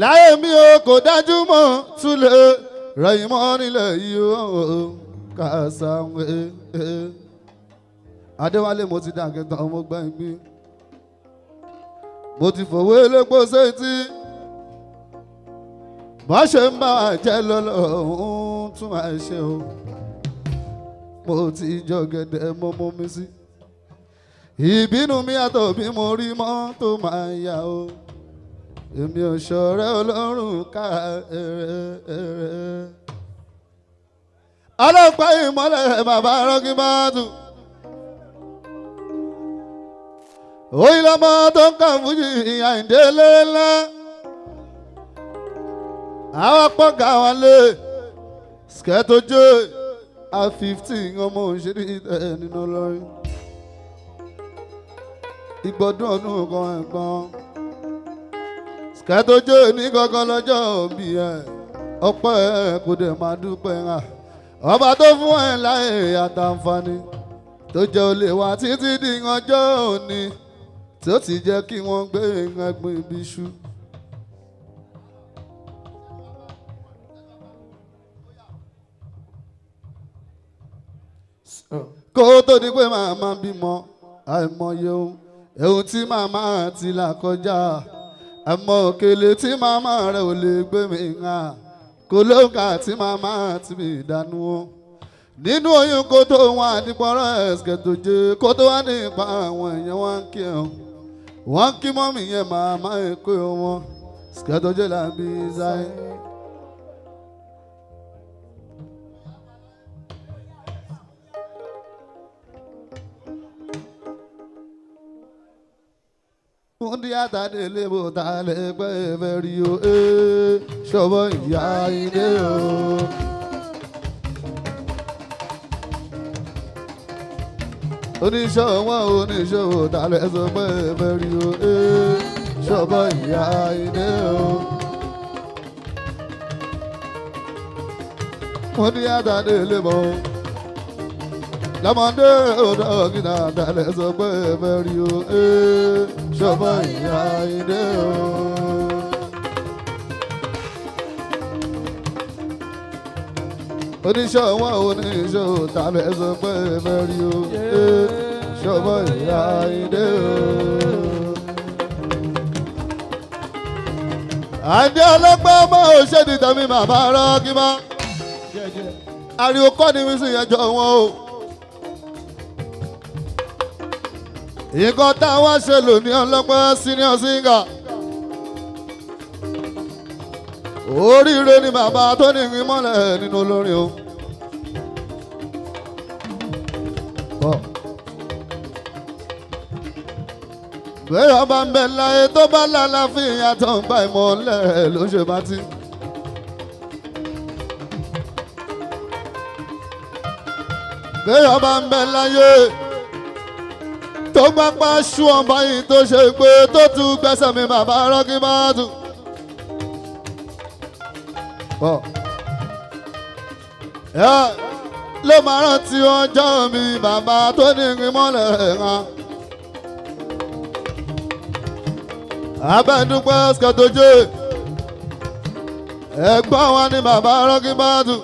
láyé mi ò kò dájú mọ́ túlẹ̀ rẹ̀yìn mọ́ nílẹ̀ yìí ó kàṣàwé. Adéwálé mo ti dàgẹ́ tán mo gbá ìgbín mo ti fòwé lépo sétí bá ṣe ń bá jẹ́ lọ́lọ́run tún máa ṣe o mo ti jọ gẹ̀dẹ̀ mọ́ mọ́ mi sí ìbínú mi àtọ̀ bí mo rí mọ́ tó máa yá o. Èmi ò ṣọ̀rẹ́ Ọlọ́run ká ẹ̀rẹ̀. Ọlọ́pàá ìmọ́lẹ̀ bàbá rọ́gí bá tù. Oyin lọ́mọ tó ń kà fújì Àyìndé lélá. Àwọn apọ́gà wọn lé Sketo jẹ́ A15 ọmọ òṣèré nínú Ìlọrin. Ìgbọ̀dún ọdún kan ẹ̀gbọ́n. Sketo jẹ́ ní gangan lọ́jọ́ bí ẹ̀ ọpẹ́ ẹ̀ kò dẹ̀ máa dúpẹ́ hàn ọba tó fún ẹ̀ láyé àtàǹfààní tó jẹ́ olè wá títí di ọjọ́ òní tó ti jẹ́ kí wọ́n gbé ẹgbẹ́ ibi iṣu. Kó tó di pé màmá bímọ àìmọye ohun tí màmá ti là kọjá. Àmọ́ òkèlè tí màmá rẹ̀ ò lè gbé mi hàn kò lóǹkà tí màmá ti mi dànù o. Nínú oyún kó tó wọn àdìpọ̀rọ̀ Sketo jẹ́ kó tó wá nípa àwọn èèyàn wọn kí ẹ̀ wọ́n kí mọ́mì yẹn màmá èkó wọn Sketo jẹ́ làbí sáyé. Mundi atade lebo tale pe verio ṣọwọ́ ìyá ilé o. Oníṣòwò tale sọ pé verio ṣọwọ́ ìyá ilé o. Mundi atade lebo lọ́mọdé ọ̀dọ́ gíga tale sọ pé verio ṣọba ìyá ilé o. Oníṣòwò tàbí sọ pé mẹ́rí o. Ṣọba ìyá ilé o. Àìdí ọlọ́pàá ọmọ òṣèlú tẹ̀mí màmá rọ́ọ̀kì mọ́. Ariwo kọ́ ni mi sì yẹn jọ wọn o. Nǹkan táwa ṣe lónìí ọlọ́pàá senior singer. Oríire ni bàbá tó ní ìrìn mọ́lẹ̀ nínú olórin o. Bẹ́ẹ̀ ọba ń bẹ láyé tó bá lálàáfíà yàtọ̀ ń bá ìmọ̀lẹ̀ ló ṣe bá ti. Bẹ́ẹ̀ ọba ń bẹ láyé tó pápá ṣú ọmọ yìí tó ṣe pé tó tún gbẹ́sẹ̀ mi bàbá rọ́gí máa tún. Ló máa rántí ọjọ́ mi bàbá tó ní ìrìn mọ́lẹ̀ hàn. Abẹ́dúpẹ́ Sketo jẹ́ ẹ̀gbọ́n wa ní bàbá rọ́gí máa tún.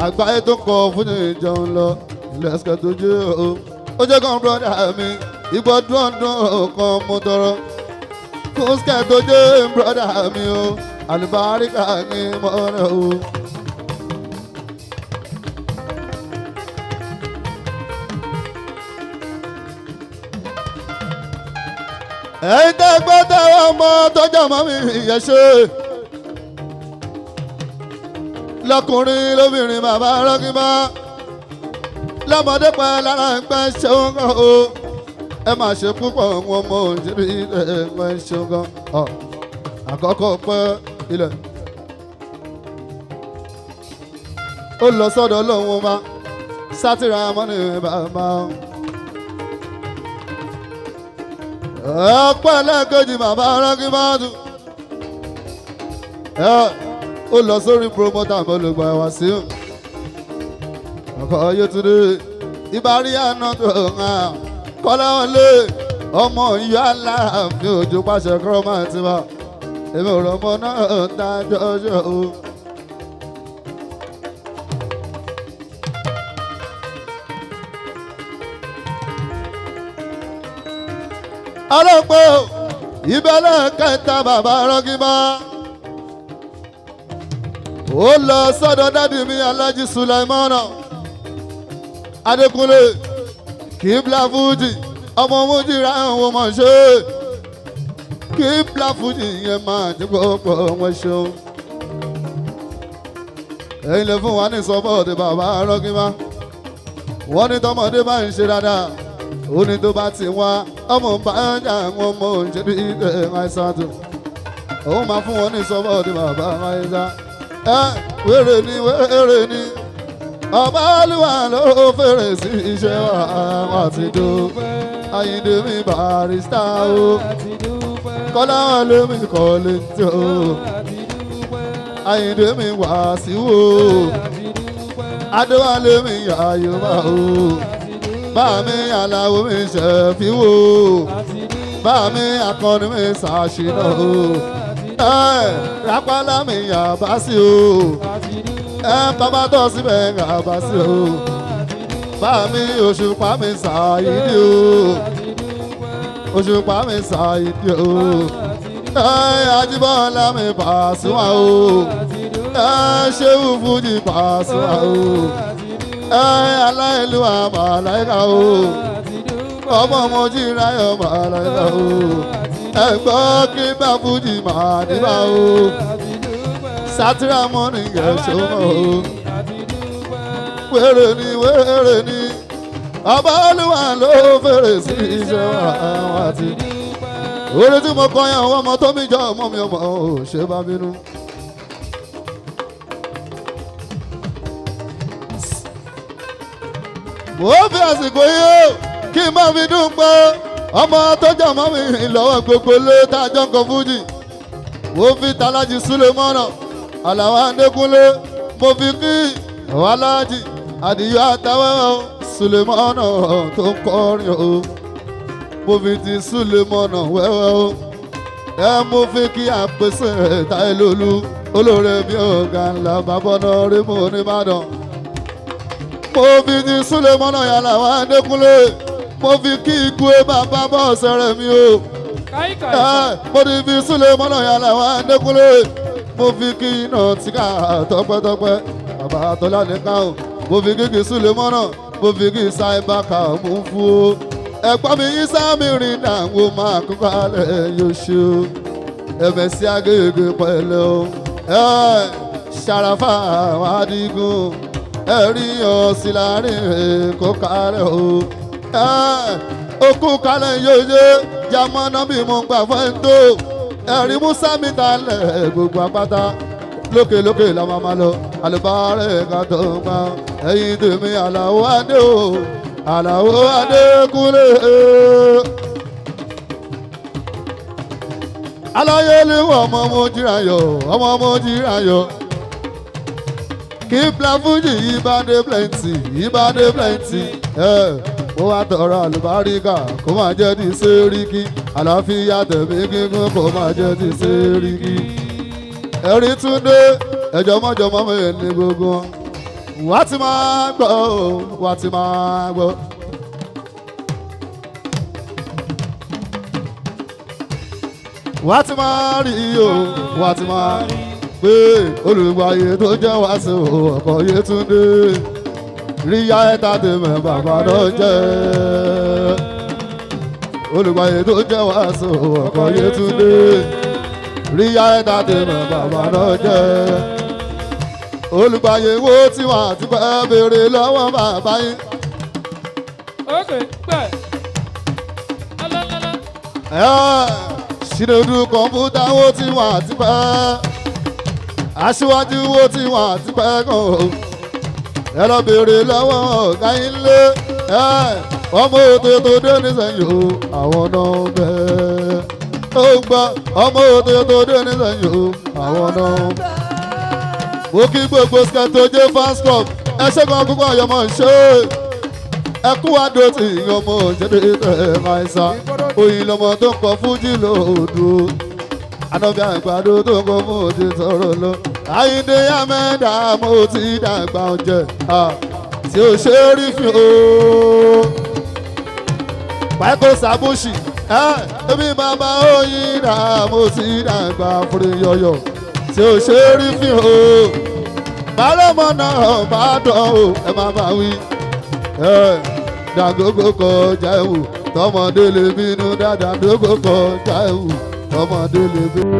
Àgbáyé tó kọ fún ìjọun lọ ilẹ̀ Sketo jẹ́ o. Ó jẹ́ kan brọ́dà mi ìgbọ́dún ọdún kan mo tọrọ fún Sketo jẹ́ brọ́dà mi o àlùbáríkà ní mọ́rẹ̀ o. Ẹ̀yin tẹ́ gbọ́ tẹ́wọ́ ọmọ tọ́jọ́ mọ́ mi yẹ ṣe lọ́kùnrin lóbìnrin bàbá rọ́gímá lọ́mọdé pa lára ń pẹ́ ṣeun gan o ẹ máa ṣe púpọ̀ wọn mọ òṣèré ilẹ̀ ń ṣeun gan àkọ́kọ́ pẹ́ ilẹ̀ ó lọ sọ́dọ̀ Ọlọ́run bá sátìrà mọ́nì bàbá ọpẹ́ lẹ́ẹ̀kejì bàbá rọ́gí máa dùn. Ó lọ sórí promoter olùgbà ẹ̀wà sí ọkọ̀ Yétúndé ìbárí àná tó hàn Kọ́láwọlé ọmọ ìyá Aláàfin Òjó pàṣẹ kọ́rọ́mà ti wá èmi ò rọ̀ ọmọ náà dájọ́ ṣe o. ọlọ́pọ̀ ìbẹ̀lẹ̀ kẹta bàbá rọ́gímá ó lọ sọ́dọ̀ dádì mi Aláàjì Sulaimana Adékúnlé Kíbla Fújì ọmọ Mújì ráhùn wọn mọ̀ ṣe Kíbla Fújì yẹn máa ti gbọ́pọ̀ wọn ṣeun. ẹ̀yin lè fún wa ní sọ́pọ̀tì bàbá rọ́gímá wọ́n ní tọmọdé bá ń ṣe dáadáa ó ní tó bá ti wá ọmọ bá jà wọn mọ oúnjẹ ní ilé àìsàn tó òun máa fún wọn ní sọ́pọ̀tì bàbá àìsàn. Wèrè ni ọba olúwa ló fèrè sí iṣẹ́ wa ti dúpẹ́ Àyìndé mi Barrister o Kọ́láwọlé mi kọ́lé tó Àyìndé mi Wàsíù o Adéwálé mi Àyùbá o bá mi Àlàó mi Ṣẹ̀fíù o bá mi Akọni mi Ṣàṣìnà o Rápálá mi Àbásí o bàbá tó síbẹ̀ Àbásí o bá mi Òṣùpá mi Ṣàyídì o Òṣùpá mi Ṣàyídì o Ajíbọ́lá mi Pàṣúmà o Ṣéwù Fújì Pàṣúmà o Aláìlúwà Màláíkà o ọmọ Mojí Ráyọ̀ Màláíkà o ẹ̀gbọ́n Kíbla Fújì Màdìbà o Sátírà mọ́nì gẹ̀ẹ́sọ́ mọ́ o wèrè ni ọba olúwa ló fèrè sí iṣẹ́ àwọn àti orí tí mo kọ́ yẹn àwọn ọmọ tó mi jọ ọmọ mi ọmọ ò ṣe bá bínú. mo fi àsìkò yìí kí n má fi dùn pé ọmọ tó jẹ́ ọmọ mi lọ́wọ́ gbogbo lé tá a jọ ń kọ fújì mo fi tàlájì Sulemana Àlàó Adékúnlé mo fi kí Aláàjì Àdìyó àtàwẹ́wẹ́ Sulemana tó ń kọrin o mo fi ti Sulemana wẹ́wẹ́ o mo fi kí àpèsè Táílólú olóore bí ọ̀gá ńlá bàbọ́nà rí mo ní Ìbàdàn mo fi ti Sulemana Àlàó Adékúnlé mo fi kí ikú bàbá bọ́ọ̀sẹ̀ rẹ̀ mi o mo ti fi Sulemana Àlàó Adékúnlé mo fi kí iná tíkà tọpẹ́tọpẹ́ bàbá tọ́lá nìkan o mo fi kí Sulemana mo fi kí Sáíbàkà mú fún o ẹ̀gbọ́n mi yín sáàmì rìn náà wo máa kókó alẹ́ yóò ṣe o ẹ̀mẹ̀ sí Agége pẹ̀lẹ́ o Ṣàràfà àwọn Adigun ẹ̀rí ọ̀sìn láàrin èkó kárẹ̀ o okú kálẹ̀ yóò yé jamọ́nà bí mo gbà fẹ́ńtò ẹ̀rí Musa mi talẹ̀ gbogbo àpáta lókè la máa lọ àlùbárẹ̀ ká tó gbà ẹ̀yìn tèmi Àlàó Adé o Àlàó Adékúnlé aláyélé ọmọ Mojí Ráyọ̀ Kíbla Fújì Ìbàdé plenty mo wá tọrọ àlùbáríkà kó máa jẹ́ ti Sẹ́ríkì àlàáfíà tẹ̀mí gígùn kó máa jẹ́ ti Sẹ́ríkì ẹ̀rí Túndé ẹ̀jọ̀mọ́jọ̀mọ́ mi ní gbogbo wá ti máa gbọ́ wá ti máa rí o wá ti máa pé olùgbàyè tó jẹ́ wá sí ọkọ̀ Yétúndé ríyá ẹ̀ta tèmẹ̀ bàbá náà jẹ́ olùgbàyè tó jẹ́ wá sí ọkọ̀ Yétúndé ríyá ẹ̀ta tèmẹ̀ bàbá náà jẹ́ olùgbàyè wo tí wọ́n àti pẹ́ béèrè lọ́wọ́ bàbá yín. Ṣìnàdù kọ̀ǹpútà wo tí wọ́n àti pẹ́ aṣíwájú wo tí wọ́n àti pẹ́ kàn ẹ lọ béèrè lọ́wọ́ ọ̀gá yín lé ọmọ òtò tó dé nísẹ̀yìn o àwọn náà bẹ́ẹ̀. ó gbọ́ ọmọ òde tó dé nísẹ̀yìn o àwọn náà. mo kí gbogbo Sketo J fans club ẹ ṣe kan púpọ̀ ọ̀yọ́mọ̀ ṣe ẹkú àdó tí ọmọ òṣèlú tẹ̀ àìsàn òyìn lọmọ tó ń kọ fújì lòdù ànàbí àgbàdo tó ń kọ fún ti sọ̀rọ̀ lọ. Àyìndé Àmẹ́dá mo ti dàgbà oúnjẹ tí ó ṣe rí fi o. Pàíkó Sàbúṣì ẹbí bàbá oyin dà mo ti dàgbà fúri yọyọ tí ó ṣe rí fi o. Bàlọ́mọ náà bá dán o ẹ má bá wí. Dàgógó kọjá ẹ̀wù tọmọdé lè bínú dáadáa dógó kọjá ẹ̀wù tọmọdé lè bínú.